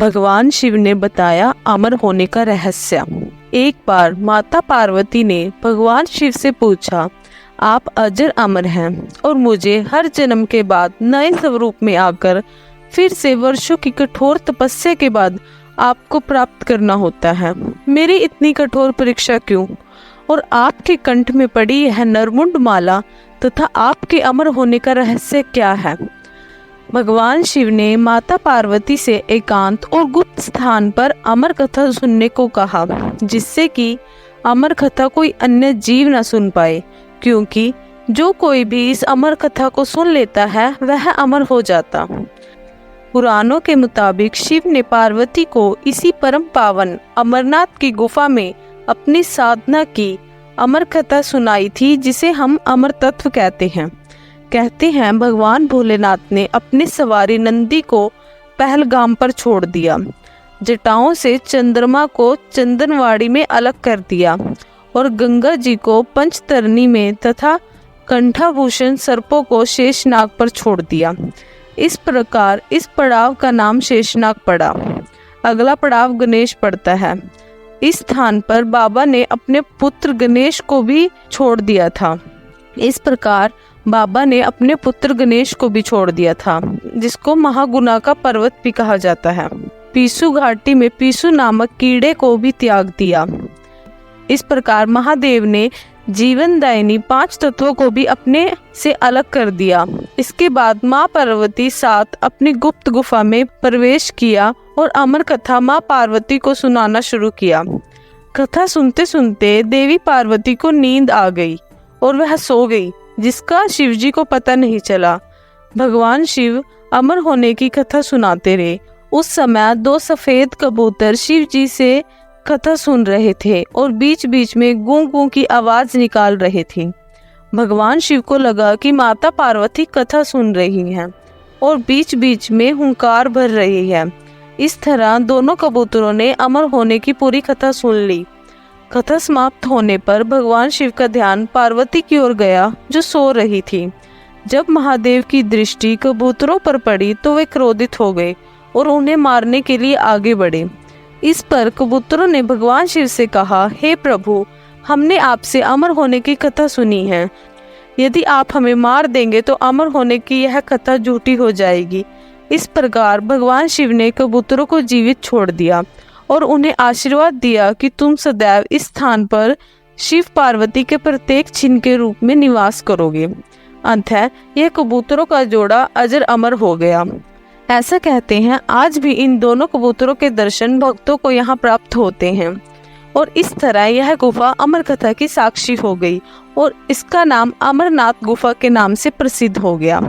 भगवान शिव ने बताया अमर होने का रहस्य। एक बार माता पार्वती ने भगवान शिव से पूछा, आप अजर अमर हैं और मुझे हर जन्म के बाद नए स्वरूप में आकर फिर से वर्षों की कठोर तपस्या के बाद आपको प्राप्त करना होता है। मेरी इतनी कठोर परीक्षा क्यों? और आपके कंठ में पड़ी यह नरमुंड माला तथा आपके अमर होने का रहस्य क्या है? भगवान शिव ने माता पार्वती से एकांत और गुप्त स्थान पर अमर कथा सुनने को कहा, जिससे कि अमर कथा कोई अन्य जीव न सुन पाए, क्योंकि जो कोई भी इस अमर कथा को सुन लेता है वह अमर हो जाता। पुराणों के मुताबिक शिव ने पार्वती को इसी परम पावन अमरनाथ की गुफा में अपनी साधना की अमर कथा सुनाई थी, जिसे हम अमर तत्व कहते हैं भगवान भोलेनाथ ने अपनी सवारी नंदी को पहलगाम पर छोड़ दिया, जटाओं से चंद्रमा को चंदनवाड़ी में अलग कर दिया और गंगा जी को पंचतरणी में तथा कंठाभूषण सर्पों को शेषनाग पर छोड़ दिया। इस प्रकार इस पड़ाव का नाम शेषनाग पड़ा। अगला पड़ाव गणेश पड़ता है। इस स्थान पर बाबा ने अपने पुत्र गणेश को भी छोड़ दिया था। इस प्रकार बाबा ने अपने पुत्र गणेश को भी छोड़ दिया था, जिसको महागुना का पर्वत भी कहा जाता है। पीसू घाटी में पीसू नामक कीड़े को भी त्याग दिया। इस प्रकार महादेव ने जीवनदायिनी 5 तत्वों को भी अपने से अलग कर दिया। इसके बाद माँ पार्वती साथ अपनी गुप्त गुफा में प्रवेश किया और अमर कथा माँ पार्वती को सुनाना शुरू किया। कथा सुनते सुनते देवी पार्वती को नींद आ गई और वह सो गई, जिसका शिवजी को पता नहीं चला। भगवान शिव अमर होने की कथा सुनाते रहे। उस समय 2 सफेद कबूतर शिव जी से कथा सुन रहे थे और बीच बीच में गूं गूं की आवाज निकाल रहे थे। भगवान शिव को लगा कि माता पार्वती कथा सुन रही हैं और बीच बीच में हुंकार भर रही है। इस तरह दोनों कबूतरों ने अमर होने की पूरी कथा सुन ली। कथा समाप्त होने पर भगवान शिव का ध्यान पार्वती की ओर गया, जो सो रही थी। जब महादेव की दृष्टि कबूतरों पर पड़ी तो वे क्रोधित हो गए और उन्हें मारने के लिए आगे बढ़े। इस पर कबूतरों ने भगवान शिव से कहा, हे प्रभु, हमने आपसे अमर होने की कथा सुनी है। यदि आप हमें मार देंगे तो अमर होने की यह कथा झूठी हो जाएगी। इस प्रकार भगवान शिव ने कबूतरों को जीवित छोड़ दिया और उन्हें आशीर्वाद दिया कि तुम सदैव इस स्थान पर शिव पार्वती के प्रत्येक चिन्ह के रूप में निवास करोगे। अंततः यह कबूतरों का जोड़ा अजर अमर हो गया। ऐसा कहते हैं आज भी इन दोनों कबूतरों के दर्शन भक्तों को यहाँ प्राप्त होते हैं और इस तरह यह गुफा अमर कथा की साक्षी हो गई और इसका नाम अमरनाथ गुफा के नाम से प्रसिद्ध हो गया।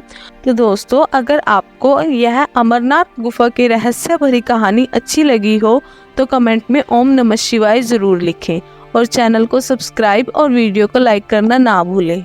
तो दोस्तों, अगर आपको यह अमरनाथ गुफा की रहस्य भरी कहानी अच्छी लगी हो तो कमेंट में ओम नमः शिवाय जरूर लिखें और चैनल को सब्सक्राइब और वीडियो को लाइक करना ना भूलें।